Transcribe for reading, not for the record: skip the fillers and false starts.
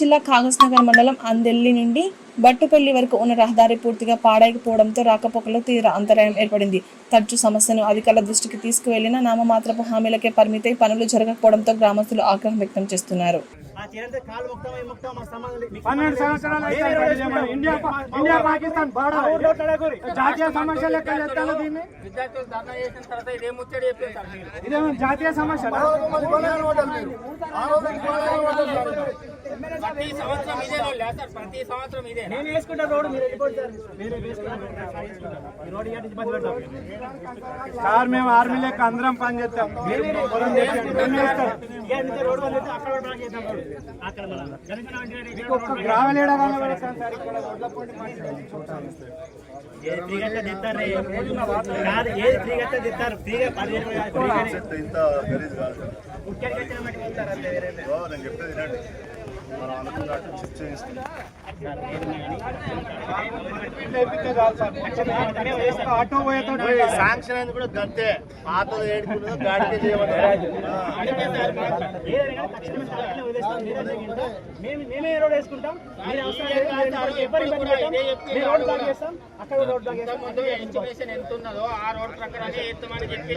జిల్లా కాగజ్నగర్ మండలం అందెల్లి నుండి బట్టుపల్లి వరకు ఉన్న రహదారి పూర్తిగా పాడైపోవడంతో రాకపోకలో తీవ్ర అంతరాయం ఏర్పడింది. తరచు సమస్యను అధికారుల దృష్టికి తీసుకువెళ్లినా నామమాత్రపు హామీలకే పరిమితై పనులు జరగకపోవడంతో గ్రామస్తులు ఆగ్రహం వ్యక్తం చేస్తున్నారు. జాతీయ సమస్య నేను వేసుకుంటా రోడ్డు మీరు సార్ మేము ఆర్మీ లెక్క అందరం పని చేస్తాం. శాంక్షన్ అనేది కూడా గంతే పాతది ఏడుకున్నదో గాడికే చేయమని మేమే రోడ్ వేసుకుంటాం. ఎంత ఉన్నదో ఆ రోడ్ ప్రకారం ఎత్తమని చెప్పి